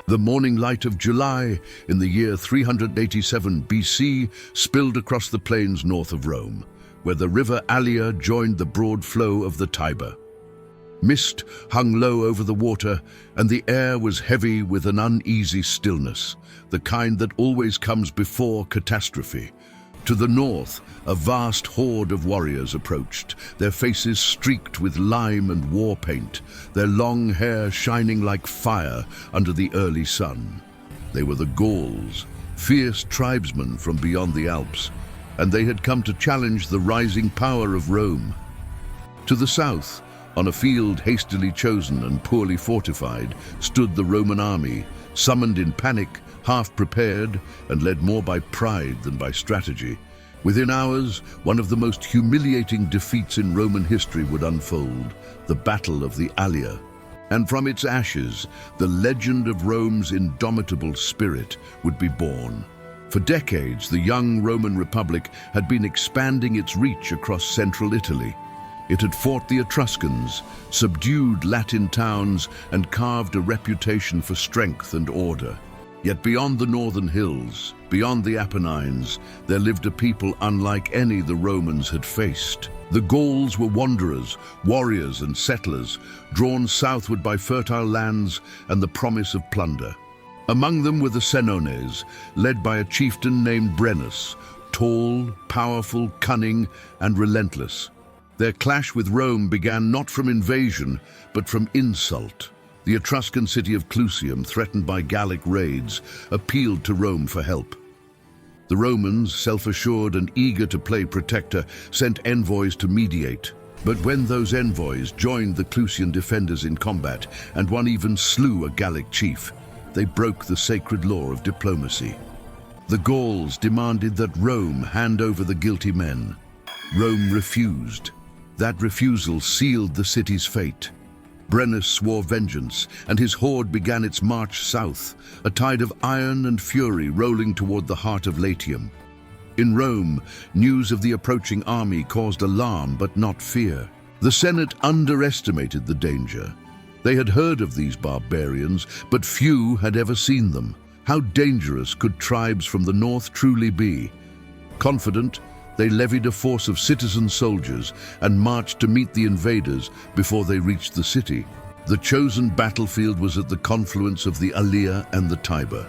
The morning light of July in the year 387 BC spilled across the plains north of Rome, where the river Allia joined the broad flow of the Tiber. Mist hung low over the water, and the air was heavy with an uneasy stillness, the kind that always comes before catastrophe. To the north, a vast horde of warriors approached, their faces streaked with lime and war paint, their long hair shining like fire under the early sun. They were the Gauls, fierce tribesmen from beyond the Alps, and they had come to challenge the rising power of Rome. To the south, on a field hastily chosen and poorly fortified, stood the Roman army, summoned in panic, half-prepared, and led more by pride than by strategy. Within hours, one of the most humiliating defeats in Roman history would unfold, the Battle of the Allia. And from its ashes, the legend of Rome's indomitable spirit would be born. For decades, the young Roman Republic had been expanding its reach across central Italy. It had fought the Etruscans, subdued Latin towns, and carved a reputation for strength and order. Yet beyond the northern hills, beyond the Apennines, there lived a people unlike any the Romans had faced. The Gauls were wanderers, warriors and settlers, drawn southward by fertile lands and the promise of plunder. Among them were the Senones, led by a chieftain named Brennus, tall, powerful, cunning, and relentless. Their clash with Rome began not from invasion, but from insult. The Etruscan city of Clusium, threatened by Gallic raids, appealed to Rome for help. The Romans, self-assured and eager to play protector, sent envoys to mediate. But when those envoys joined the Clusian defenders in combat, and one even slew a Gallic chief, they broke the sacred law of diplomacy. The Gauls demanded that Rome hand over the guilty men. Rome refused. That refusal sealed the city's fate. Brennus swore vengeance, and his horde began its march south, a tide of iron and fury rolling toward the heart of Latium. In Rome, news of the approaching army caused alarm but not fear. The Senate underestimated the danger. They had heard of these barbarians, but few had ever seen them. How dangerous could tribes from the north truly be? Confident, they levied a force of citizen soldiers and marched to meet the invaders before they reached the city. The chosen battlefield was at the confluence of the Allia and the Tiber.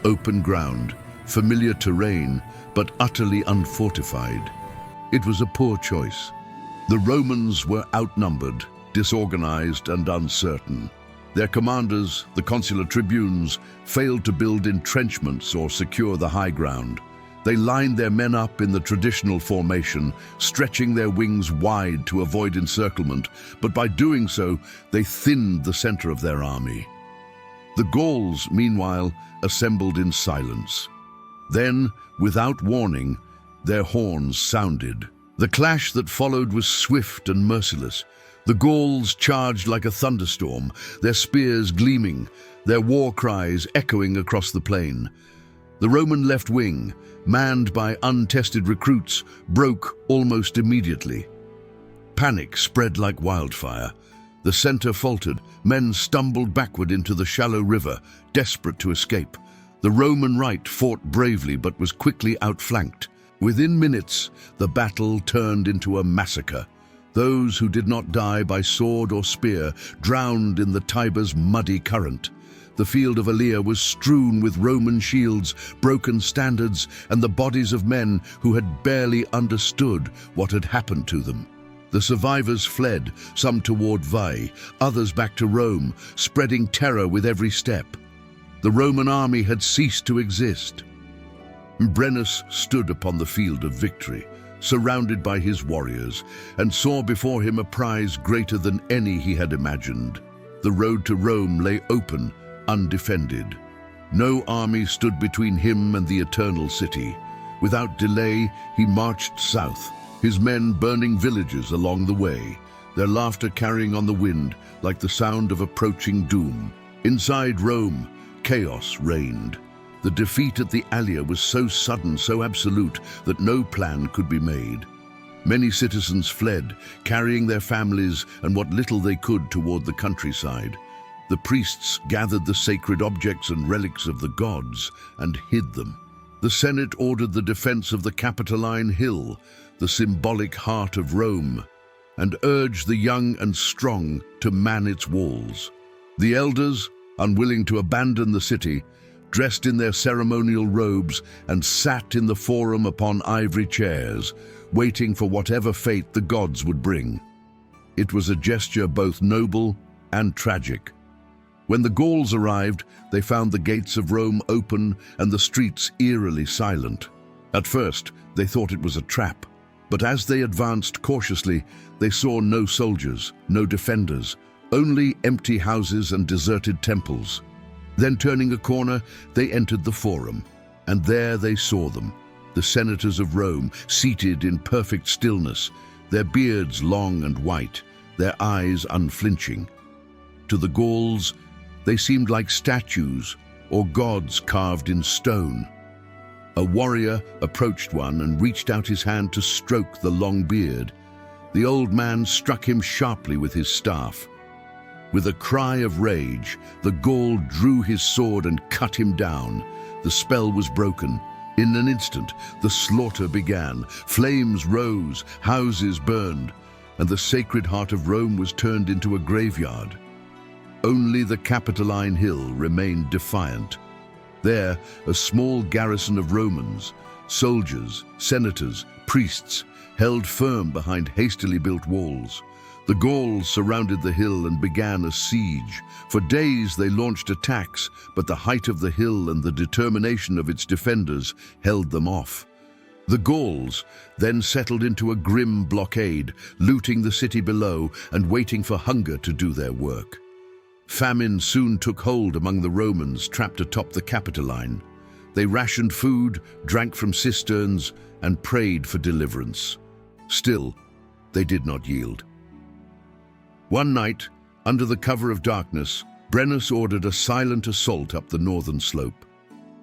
Open ground, familiar terrain, but utterly unfortified. It was a poor choice. The Romans were outnumbered, disorganized, and uncertain. Their commanders, the consular tribunes, failed to build entrenchments or secure the high ground. They lined their men up in the traditional formation, stretching their wings wide to avoid encirclement, but by doing so, they thinned the center of their army. The Gauls, meanwhile, assembled in silence. Then, without warning, their horns sounded. The clash that followed was swift and merciless. The Gauls charged like a thunderstorm, their spears gleaming, their war cries echoing across the plain. The Roman left wing, manned by untested recruits, broke almost immediately. Panic spread like wildfire. The center faltered. Men stumbled backward into the shallow river, desperate to escape. The Roman right fought bravely but was quickly outflanked. Within minutes, the battle turned into a massacre. Those who did not die by sword or spear drowned in the Tiber's muddy current. The field of Allia was strewn with Roman shields, broken standards, and the bodies of men who had barely understood what had happened to them. The survivors fled, some toward Veii, others back to Rome, spreading terror with every step. The Roman army had ceased to exist. Brennus stood upon the field of victory, surrounded by his warriors, and saw before him a prize greater than any he had imagined. The road to Rome lay open, undefended. No army stood between him and the eternal city. Without delay, he marched south, his men burning villages along the way, their laughter carrying on the wind like the sound of approaching doom. Inside Rome, chaos reigned. The defeat at the Allia was so sudden, so absolute, that no plan could be made. Many citizens fled, carrying their families and what little they could toward the countryside. The priests gathered the sacred objects and relics of the gods and hid them. The Senate ordered the defense of the Capitoline Hill, the symbolic heart of Rome, and urged the young and strong to man its walls. The elders, unwilling to abandon the city, dressed in their ceremonial robes and sat in the forum upon ivory chairs, waiting for whatever fate the gods would bring. It was a gesture both noble and tragic. When the Gauls arrived, they found the gates of Rome open and the streets eerily silent. At first, they thought it was a trap, but as they advanced cautiously, they saw no soldiers, no defenders, only empty houses and deserted temples. Then turning a corner, they entered the forum, and there they saw them, the senators of Rome, seated in perfect stillness, their beards long and white, their eyes unflinching. To the Gauls, they seemed like statues or gods carved in stone. A warrior approached one and reached out his hand to stroke the long beard. The old man struck him sharply with his staff. With a cry of rage, the Gaul drew his sword and cut him down. The spell was broken. In an instant, the slaughter began. Flames rose, houses burned, and the sacred heart of Rome was turned into a graveyard. Only the Capitoline Hill remained defiant. There, a small garrison of Romans, soldiers, senators, priests, held firm behind hastily built walls. The Gauls surrounded the hill and began a siege. For days they launched attacks, but the height of the hill and the determination of its defenders held them off. The Gauls then settled into a grim blockade, looting the city below and waiting for hunger to do their work. Famine soon took hold among the Romans trapped atop the Capitoline. They rationed food, drank from cisterns, and prayed for deliverance. Still, they did not yield. One night, under the cover of darkness, Brennus ordered a silent assault up the northern slope.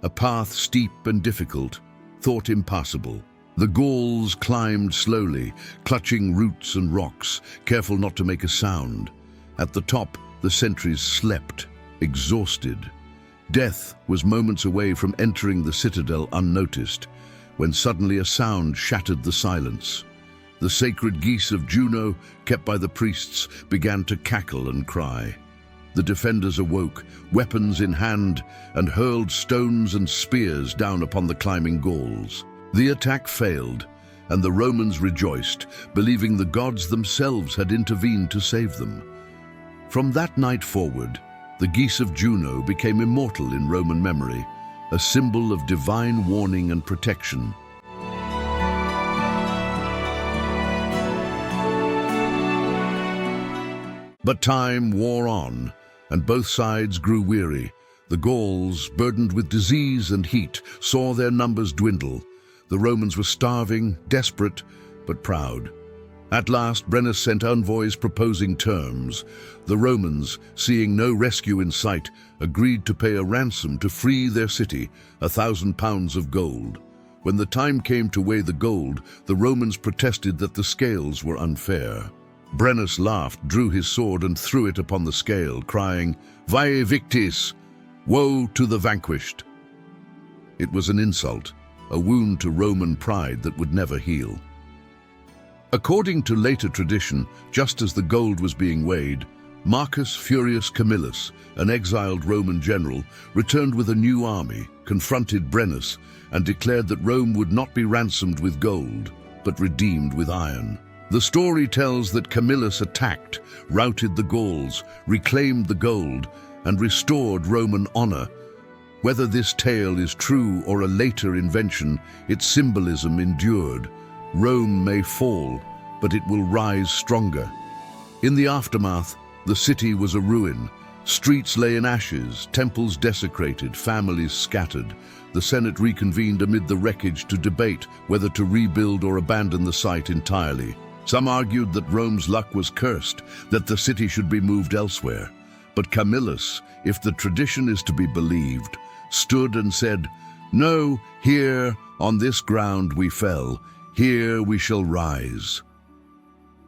A path steep and difficult, thought impassable. The Gauls climbed slowly, clutching roots and rocks, careful not to make a sound. At the top, the sentries slept, exhausted. Death was moments away from entering the citadel unnoticed, when suddenly a sound shattered the silence. The sacred geese of Juno, kept by the priests, began to cackle and cry. The defenders awoke, weapons in hand, and hurled stones and spears down upon the climbing Gauls. The attack failed, and the Romans rejoiced, believing the gods themselves had intervened to save them. From that night forward, the geese of Juno became immortal in Roman memory, a symbol of divine warning and protection. But time wore on, and both sides grew weary. The Gauls, burdened with disease and heat, saw their numbers dwindle. The Romans were starving, desperate, but proud. At last, Brennus sent envoys proposing terms. The Romans, seeing no rescue in sight, agreed to pay a ransom to free their city, 1,000 pounds of gold. When the time came to weigh the gold, the Romans protested that the scales were unfair. Brennus laughed, drew his sword and threw it upon the scale, crying, "Vae victis! Woe to the vanquished!" It was an insult, a wound to Roman pride that would never heal. According to later tradition, just as the gold was being weighed, Marcus Furius Camillus, an exiled Roman general, returned with a new army, confronted Brennus, and declared that Rome would not be ransomed with gold, but redeemed with iron. The story tells that Camillus attacked, routed the Gauls, reclaimed the gold, and restored Roman honor. Whether this tale is true or a later invention, its symbolism endured. Rome may fall, but it will rise stronger. In the aftermath, the city was a ruin. Streets lay in ashes, temples desecrated, families scattered. The Senate reconvened amid the wreckage to debate whether to rebuild or abandon the site entirely. Some argued that Rome's luck was cursed, that the city should be moved elsewhere. But Camillus, if the tradition is to be believed, stood and said, "No, here, on this ground we fell. Here we shall rise."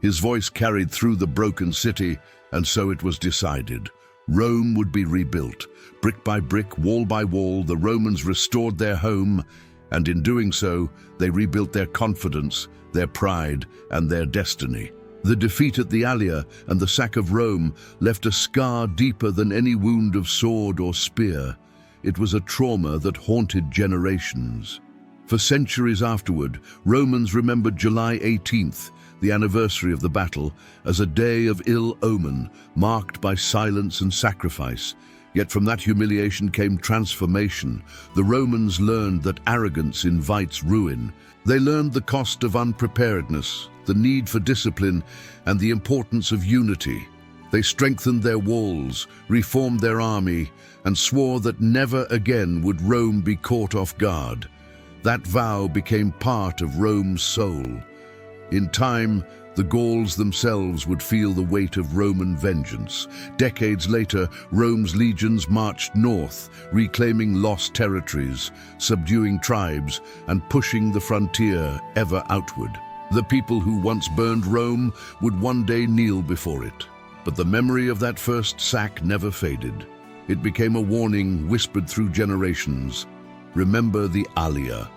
His voice carried through the broken city, and so it was decided. Rome would be rebuilt. Brick by brick, wall by wall, the Romans restored their home, and in doing so, they rebuilt their confidence, their pride, and their destiny. The defeat at the Allia and the sack of Rome left a scar deeper than any wound of sword or spear. It was a trauma that haunted generations. For centuries afterward, Romans remembered July 18th, the anniversary of the battle, as a day of ill omen, marked by silence and sacrifice. Yet from that humiliation came transformation. The Romans learned that arrogance invites ruin. They learned the cost of unpreparedness, the need for discipline, and the importance of unity. They strengthened their walls, reformed their army, and swore that never again would Rome be caught off guard. That vow became part of Rome's soul. In time, the Gauls themselves would feel the weight of Roman vengeance. Decades later, Rome's legions marched north, reclaiming lost territories, subduing tribes, and pushing the frontier ever outward. The people who once burned Rome would one day kneel before it. But the memory of that first sack never faded. It became a warning whispered through generations. Remember the Allia.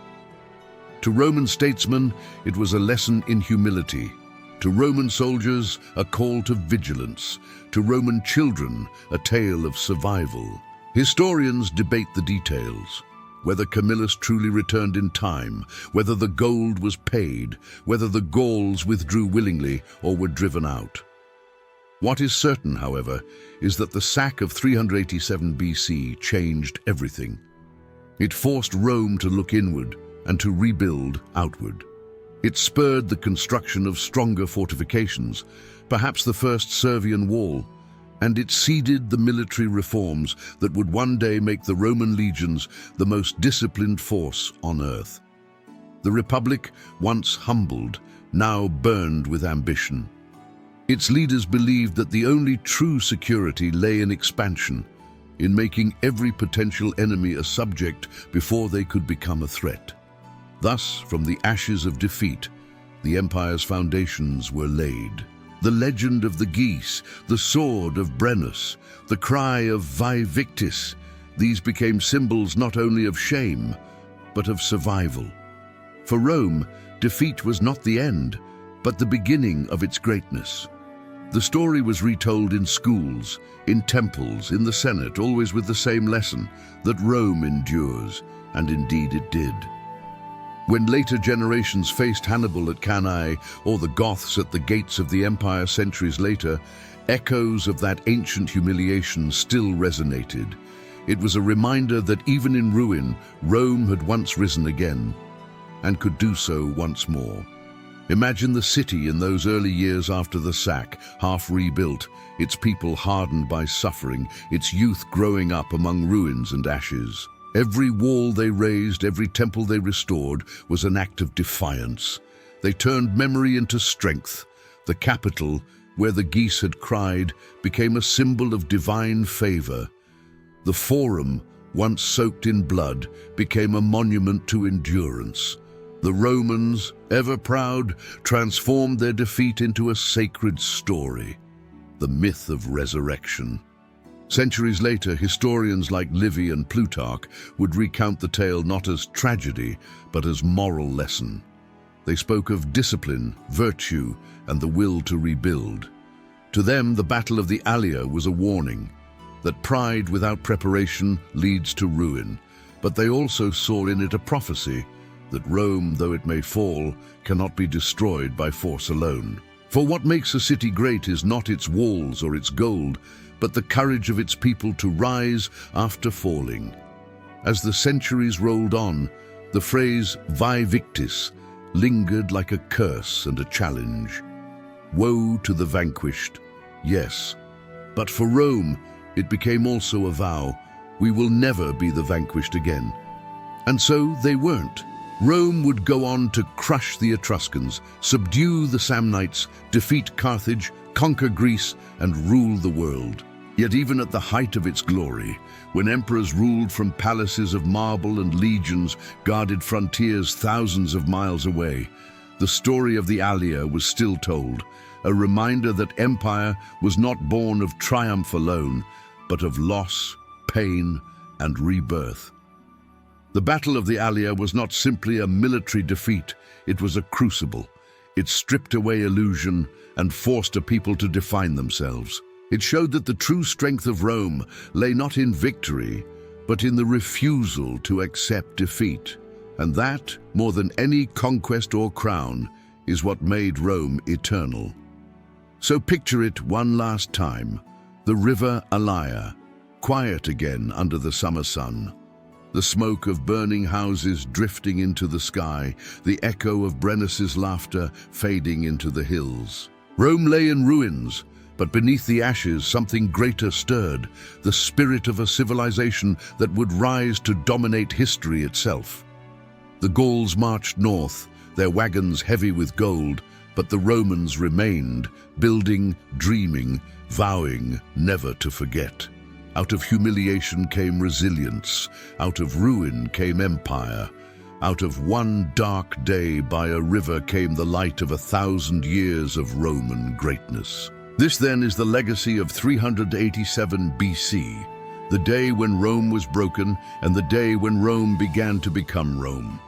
To Roman statesmen, it was a lesson in humility. To Roman soldiers, a call to vigilance. To Roman children, a tale of survival. Historians debate the details. Whether Camillus truly returned in time, whether the gold was paid, whether the Gauls withdrew willingly or were driven out. What is certain, however, is that the sack of 387 BC changed everything. It forced Rome to look inward and to rebuild outward. It spurred the construction of stronger fortifications, perhaps the first Servian wall, and it seeded the military reforms that would one day make the Roman legions the most disciplined force on earth. The Republic, once humbled, now burned with ambition. Its leaders believed that the only true security lay in expansion, in making every potential enemy a subject before they could become a threat. Thus, from the ashes of defeat, the empire's foundations were laid. The legend of the geese, the sword of Brennus, the cry of Vae Victis, these became symbols not only of shame, but of survival. For Rome, defeat was not the end, but the beginning of its greatness. The story was retold in schools, in temples, in the Senate, always with the same lesson, that Rome endures, and indeed it did. When later generations faced Hannibal at Cannae or the Goths at the gates of the empire centuries later, echoes of that ancient humiliation still resonated. It was a reminder that even in ruin, Rome had once risen again, and could do so once more. Imagine the city in those early years after the sack, half rebuilt, its people hardened by suffering, its youth growing up among ruins and ashes. Every wall they raised, every temple they restored, was an act of defiance. They turned memory into strength. The Capitol, where the geese had cried, became a symbol of divine favor. The Forum, once soaked in blood, became a monument to endurance. The Romans, ever proud, transformed their defeat into a sacred story, the myth of resurrection. Centuries later, historians like Livy and Plutarch would recount the tale not as tragedy, but as moral lesson. They spoke of discipline, virtue, and the will to rebuild. To them, the Battle of the Allia was a warning that pride without preparation leads to ruin, but they also saw in it a prophecy that Rome, though it may fall, cannot be destroyed by force alone. For what makes a city great is not its walls or its gold, but the courage of its people to rise after falling. As the centuries rolled on, the phrase Vae Victis lingered like a curse and a challenge. Woe to the vanquished, yes, but for Rome it became also a vow: we will never be the vanquished again. And so they weren't. Rome would go on to crush the Etruscans, subdue the Samnites, defeat Carthage, conquer Greece, and rule the world. Yet even at the height of its glory, when emperors ruled from palaces of marble and legions guarded frontiers thousands of miles away, the story of the Allia was still told, a reminder that empire was not born of triumph alone, but of loss, pain, and rebirth. The Battle of the Allia was not simply a military defeat, it was a crucible. It stripped away illusion and forced a people to define themselves. It showed that the true strength of Rome lay not in victory, but in the refusal to accept defeat. And that, more than any conquest or crown, is what made Rome eternal. So picture it one last time, the river Allia, quiet again under the summer sun. The smoke of burning houses drifting into the sky, the echo of Brennus's laughter fading into the hills. Rome lay in ruins, but beneath the ashes something greater stirred, the spirit of a civilization that would rise to dominate history itself. The Gauls marched north, their wagons heavy with gold, but the Romans remained, building, dreaming, vowing never to forget. Out of humiliation came resilience, out of ruin came empire. Out of one dark day by a river came the light of 1,000 years of Roman greatness. This then is the legacy of 387 BC, the day when Rome was broken and the day when Rome began to become Rome.